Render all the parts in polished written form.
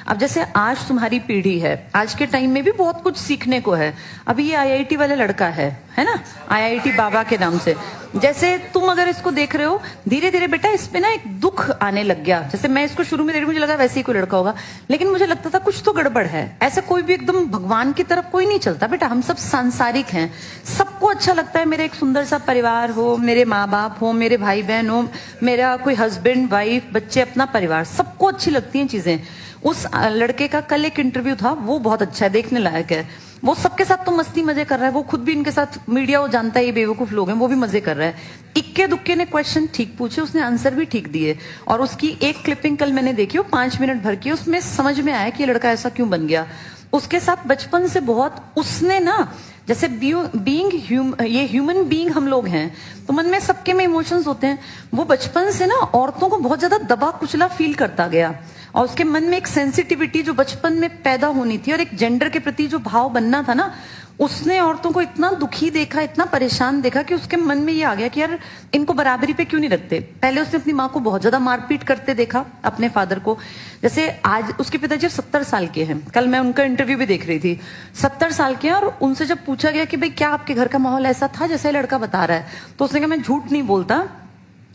अब जैसे आज तुम्हारी पीढ़ी है, आज के टाइम में भी बहुत कुछ सीखने को है। अभी ये आईआईटी वाला लड़का है ना, आईआईटी बाबा के नाम से। जैसे तुम अगर इसको देख रहे हो, धीरे धीरे बेटा इस पे ना एक दुख आने लग गया। जैसे मैं इसको शुरू में देख रही, मुझे लगा वैसे ही कोई लड़का होगा, लेकिन मुझे लगता था कुछ तो गड़बड़ है। ऐसा कोई भी एकदम भगवान की तरफ कोई नहीं चलता बेटा, हम सब सांसारिक हैं। सबको अच्छा लगता है मेरा एक सुंदर सा परिवार हो, मेरे माँ बाप हो, मेरे भाई बहन हो, मेरा कोई हस्बैंड वाइफ बच्चे, अपना परिवार, सबको अच्छी लगती हैं चीजें। उस लड़के का कल एक इंटरव्यू था, वो बहुत अच्छा है, देखने लायक है। वो सबके साथ तो मस्ती मजे कर रहा है, वो खुद भी इनके साथ, मीडिया वो जानता है ये बेवकूफ लोग हैं, वो भी मजे कर रहा है। इक्के दुक्के ने क्वेश्चन ठीक पूछे, उसने आंसर भी ठीक दिए। और उसकी एक क्लिपिंग कल मैंने देखी, वो 5 मिनट भर की, उसमें समझ में आया कि ये लड़का ऐसा क्यों बन गया। उसके साथ बचपन से बहुत उसने ना, जैसे ये ह्यूमन बीइंग हम लोग हैं, तो मन में सबके में इमोशंस होते हैं। वो बचपन से ना औरतों को बहुत ज्यादा दबा कुचला फील करता गया, और उसके मन में एक सेंसिटिविटी जो बचपन में पैदा होनी थी, और एक जेंडर के प्रति जो भाव बनना था ना, उसने औरतों को इतना दुखी देखा, इतना परेशान देखा, कि उसके मन में ये आ गया कि यार इनको बराबरी पे क्यों नहीं रखते। पहले उसने अपनी माँ को बहुत ज्यादा मारपीट करते देखा, अपने फादर को। जैसे आज उसके पिताजी 70 साल के हैं, कल मैं उनका इंटरव्यू भी देख रही थी, 70 साल के हैं। और उनसे जब पूछा गया कि भाई क्या आपके घर का माहौल ऐसा था जैसे लड़का बता रहा है, तो उसने कहा मैं झूठ नहीं बोलता,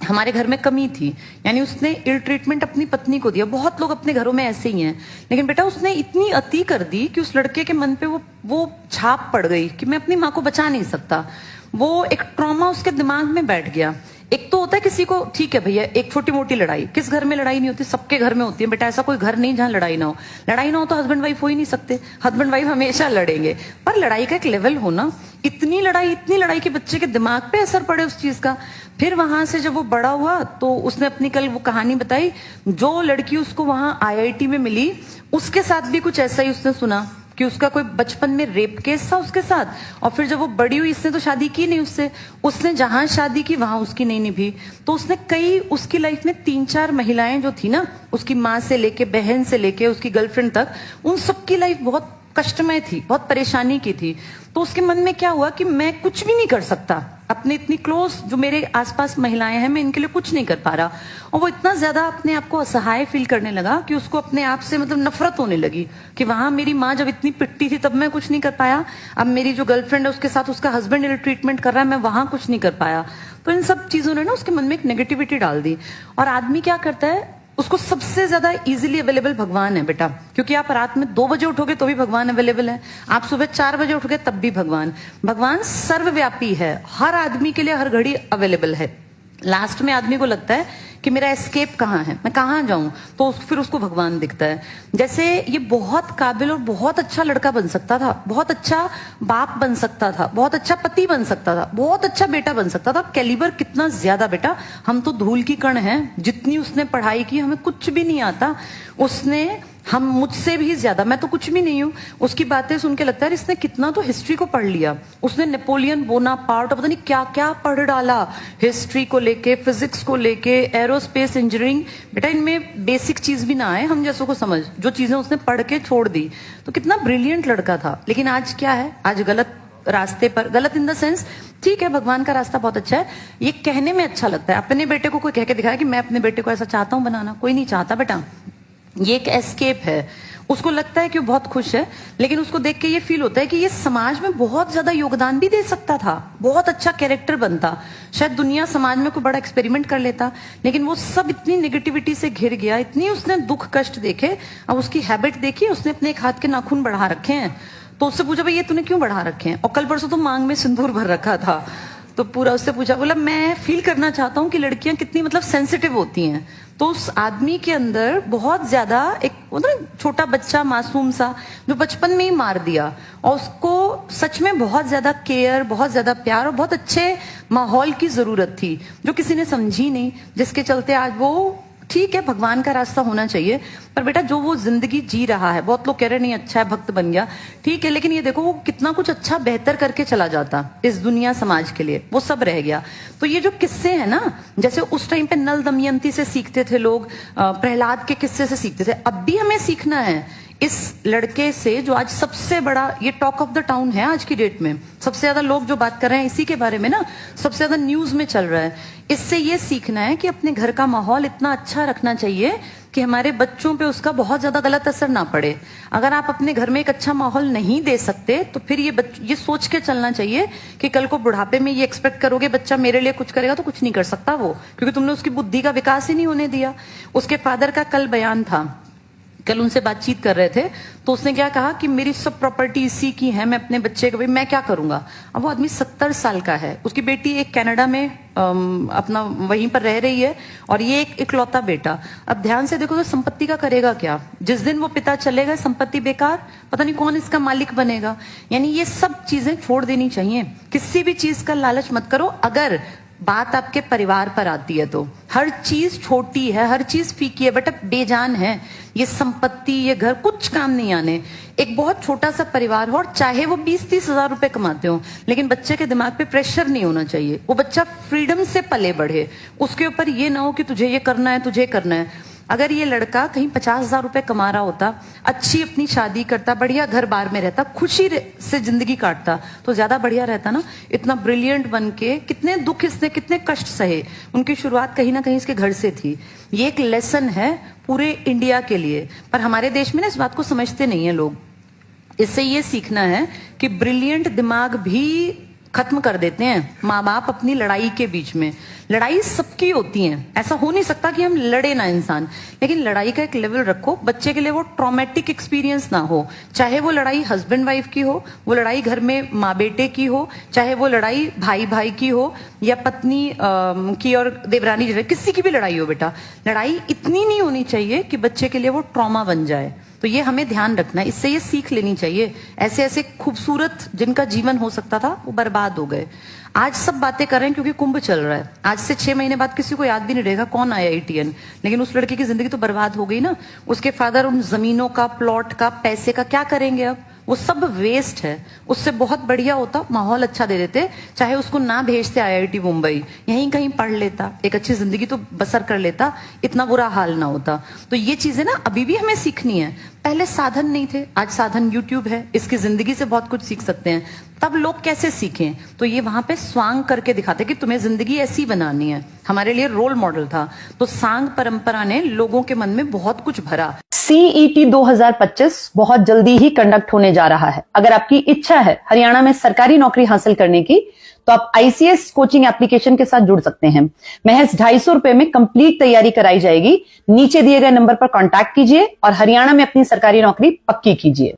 हमारे घर में कमी थी। यानी उसने इल ट्रीटमेंट अपनी पत्नी को दिया। बहुत लोग अपने घरों में ऐसे ही हैं, लेकिन बेटा उसने इतनी अति कर दी कि उस लड़के के मन पे वो छाप पड़ गई कि मैं अपनी माँ को बचा नहीं सकता। वो एक ट्रॉमा उसके दिमाग में बैठ गया। एक तो होता है किसी को, ठीक है भैया एक छोटी मोटी लड़ाई, किस घर में लड़ाई नहीं होती, सबके घर में होती है बेटा, ऐसा कोई घर नहीं जहां लड़ाई ना हो। लड़ाई ना हो तो हस्बैंड वाइफ हो ही नहीं सकते, हस्बैंड वाइफ हमेशा लड़ेंगे। पर लड़ाई का एक लेवल होना, इतनी लड़ाई कि बच्चे के दिमाग पे असर पड़े उस चीज का। फिर वहां से जब वो बड़ा हुआ तो उसने अपनी कल वो कहानी बताई, जो लड़की उसको वहां आईआईटी में मिली, उसके साथ भी कुछ ऐसा ही उसने सुना कि उसका कोई बचपन में रेप केस था उसके साथ। और फिर जब वो बड़ी हुई, इसने तो शादी की नहीं उससे, उसने जहां शादी की वहां उसकी नहीं निभी। तो उसने कई, उसकी लाइफ में 3-4 महिलाएं जो थी ना, उसकी माँ से लेके, बहन से लेके, उसकी गर्लफ्रेंड तक, उन सबकी लाइफ बहुत कष्टमय थी, बहुत परेशानी की थी। तो उसके मन में क्या हुआ कि मैं कुछ भी नहीं कर सकता, अपने इतनी क्लोज जो मेरे आसपास महिलाएं हैं, मैं इनके लिए कुछ नहीं कर पा रहा। और वो इतना ज्यादा अपने आप को असहाय फील करने लगा कि उसको अपने आप से मतलब नफरत होने लगी कि वहां मेरी माँ जब इतनी पिटती थी तब मैं कुछ नहीं कर पाया, अब मेरी जो गर्लफ्रेंड है उसके साथ उसका हस्बैंड इल ट्रीटमेंट कर रहा है, मैं वहां कुछ नहीं कर पाया। तो इन सब चीजों ने ना उसके मन में एक नेगेटिविटी डाल दी। और आदमी क्या करता है, उसको सबसे ज्यादा इजीली अवेलेबल भगवान है बेटा, क्योंकि आप रात में 2 बजे उठोगे तो भी भगवान अवेलेबल है, आप सुबह 4 बजे उठोगे तब भी भगवान सर्वव्यापी है, हर आदमी के लिए हर घड़ी अवेलेबल है। लास्ट में आदमी को लगता है कि मेरा एस्केप कहाँ है, मैं कहाँ जाऊं, तो फिर उसको भगवान दिखता है। जैसे ये बहुत काबिल और बहुत अच्छा लड़का बन सकता था, बहुत अच्छा बाप बन सकता था, बहुत अच्छा पति बन सकता था, बहुत अच्छा बेटा बन सकता था। कैलिबर कितना ज्यादा बेटा, हम तो धूल की कण हैं, जितनी उसने पढ़ाई की हमें कुछ भी नहीं आता। उसने, हम मुझसे भी ज्यादा, मैं तो कुछ भी नहीं हूं। उसकी बातें सुन के लगता है इसने कितना तो हिस्ट्री को पढ़ लिया। उसने नेपोलियन बोनापार्ट, पता नहीं क्या क्या पढ़ डाला, हिस्ट्री को लेके, फिजिक्स को लेके, एरोस्पेस इंजीनियरिंग। बेटा इनमें बेसिक चीज भी ना आए हम जैसों को समझ, जो चीजें उसने पढ़ के छोड़ दी। तो कितना ब्रिलियंट लड़का था, लेकिन आज क्या है, आज गलत रास्ते पर, गलत इन द सेंस, ठीक है भगवान का रास्ता बहुत अच्छा है, ये कहने में अच्छा लगता है। अपने बेटे को कोई कह के दिखाया कि मैं अपने बेटे को ऐसा चाहता हूं बनाना, कोई नहीं चाहता बेटा। ये एक एस्केप है, उसको लगता है कि वो बहुत खुश है, लेकिन उसको देख के ये फील होता है कि ये समाज में बहुत ज्यादा योगदान भी दे सकता था, बहुत अच्छा कैरेक्टर बनता, शायद दुनिया समाज में कोई बड़ा एक्सपेरिमेंट कर लेता। लेकिन वो सब इतनी नेगेटिविटी से घिर गया, इतनी उसने दुख कष्ट देखे। अब उसकी हैबिट देखी, उसने अपने एक हाथ के नाखून बढ़ा रखे हैं, तो उससे पूछा भाई ये तूने क्यों बढ़ा रखे हैं, और कल परसों तो मांग में सिंदूर भर रखा था। तो पूरा उससे पूछा, बोला मैं फील करना चाहता हूँ कि लड़कियां कितनी मतलब सेंसिटिव होती हैं। तो उस आदमी के अंदर बहुत ज्यादा एक छोटा बच्चा मासूम सा, जो बचपन में ही मार दिया, और उसको सच में बहुत ज्यादा केयर, बहुत ज्यादा प्यार और बहुत अच्छे माहौल की जरूरत थी, जो किसी ने समझी नहीं, जिसके चलते आज वो, ठीक है भगवान का रास्ता होना चाहिए, पर बेटा जो वो जिंदगी जी रहा है, बहुत लोग कह रहे नहीं अच्छा है भक्त बन गया, ठीक है, लेकिन ये देखो वो कितना कुछ अच्छा बेहतर करके चला जाता इस दुनिया समाज के लिए, वो सब रह गया। तो ये जो किस्से हैं ना, जैसे उस टाइम पे नल दमयंती से सीखते थे लोग, प्रहलाद के किस्से से सीखते थे, अब भी हमें सीखना है इस लड़के से, जो आज सबसे बड़ा ये टॉक ऑफ द टाउन है आज की डेट में, सबसे ज्यादा लोग जो बात कर रहे हैं इसी के बारे में ना, सबसे ज्यादा न्यूज में चल रहा है। इससे ये सीखना है कि अपने घर का माहौल इतना अच्छा रखना चाहिए कि कि हमारे बच्चों पे उसका बहुत ज्यादा गलत असर ना पड़े। अगर आप अपने घर में एक अच्छा माहौल नहीं दे सकते तो फिर ये सोच के चलना चाहिए कि कल को बुढ़ापे में ये एक्सपेक्ट करोगे बच्चा मेरे लिए कुछ करेगा, तो कुछ नहीं कर सकता वो, क्योंकि तुमने उसकी बुद्धि का विकास ही नहीं होने दिया। उसके फादर का कल बयान था, कल उनसे बातचीत कर रहे थे, तो उसने क्या कहा कि मेरी सब प्रॉपर्टी इसी की है, मैं अपने बच्चे को, भाई मैं क्या करूंगा। अब वो आदमी 70 साल का है, उसकी बेटी एक कनाडा में अपना वहीं पर रह रही है, और ये एक इकलौता बेटा। अब ध्यान से देखो तो संपत्ति का करेगा क्या? जिस दिन वो पिता चलेगा संपत्ति बेकार, पता नहीं कौन इसका मालिक बनेगा। यानी ये सब चीजें छोड़ देनी चाहिए। किसी भी चीज का लालच मत करो। अगर बात आपके परिवार पर आती है तो हर चीज छोटी है, हर चीज फीकी है, बेटा बेजान है। ये संपत्ति, ये घर कुछ काम नहीं आने। एक बहुत छोटा सा परिवार हो और चाहे वो 20-30 हजार रुपए कमाते हो, लेकिन बच्चे के दिमाग पे प्रेशर नहीं होना चाहिए। वो बच्चा फ्रीडम से पले बढ़े, उसके ऊपर ये ना हो कि तुझे ये करना है, तुझे करना है। अगर ये लड़का कहीं 50,000 रुपए कमा रहा होता, अच्छी अपनी शादी करता, बढ़िया घर बार में रहता, खुशी से जिंदगी काटता, तो ज्यादा बढ़िया रहता ना। इतना ब्रिलियंट बन के कितने दुख इसने, कितने कष्ट सहे। उनकी शुरुआत कहीं ना कहीं इसके घर से थी। ये एक लेसन है पूरे इंडिया के लिए, पर हमारे देश में ना इस बात को समझते नहीं है लोग। इससे ये सीखना है कि ब्रिलियंट दिमाग भी खत्म कर देते हैं माँ बाप अपनी लड़ाई के बीच में। लड़ाई सबकी होती है, ऐसा हो नहीं सकता कि हम लड़े ना इंसान, लेकिन लड़ाई का एक लेवल रखो, बच्चे के लिए वो ट्रॉमेटिक एक्सपीरियंस ना हो। चाहे वो लड़ाई हस्बैंड वाइफ की हो, वो लड़ाई घर में माँ बेटे की हो, चाहे वो लड़ाई भाई भाई की हो, या पत्नी की और देवरानी जो है, किसी की भी लड़ाई हो। बेटा लड़ाई इतनी नहीं होनी चाहिए कि बच्चे के लिए वो ट्रॉमा बन जाए। तो ये हमें ध्यान रखना है, इससे ये सीख लेनी चाहिए। ऐसे ऐसे खूबसूरत जिनका जीवन हो सकता था वो बर्बाद हो गए। आज सब बातें कर रहे हैं क्योंकि कुंभ चल रहा है। आज से 6 महीने बाद किसी को याद भी नहीं रहेगा कौन IITN, लेकिन उस लड़के की जिंदगी तो बर्बाद हो गई ना। उसके फादर उन जमीनों का, प्लॉट का, पैसे का क्या करेंगे अब? वो सब वेस्ट है। उससे बहुत बढ़िया होता माहौल अच्छा दे देते, चाहे उसको ना भेजते IIT मुंबई, यहीं कहीं पढ़ लेता, एक अच्छी जिंदगी तो बसर कर लेता, इतना बुरा हाल ना होता। तो ये चीजें ना अभी भी हमें सीखनी है। पहले साधन नहीं थे, आज साधन YouTube है, इसकी जिंदगी से बहुत कुछ सीख सकते हैं। तब लोग कैसे सीखें? तो ये वहां पे स्वांग करके दिखाते कि तुम्हें जिंदगी ऐसी बनानी है। हमारे लिए रोल मॉडल था। तो सांग परंपरा ने लोगों के मन में बहुत कुछ भरा। CET 2025 बहुत जल्दी ही कंडक्ट होने जा रहा है। अगर आपकी इच्छा है हरियाणा में सरकारी नौकरी हासिल करने की, तो आप ICS कोचिंग एप्लीकेशन के साथ जुड़ सकते हैं। महज 250 रुपए में कंप्लीट तैयारी कराई जाएगी। नीचे दिए गए नंबर पर कांटेक्ट कीजिए और हरियाणा में अपनी सरकारी नौकरी पक्की कीजिए।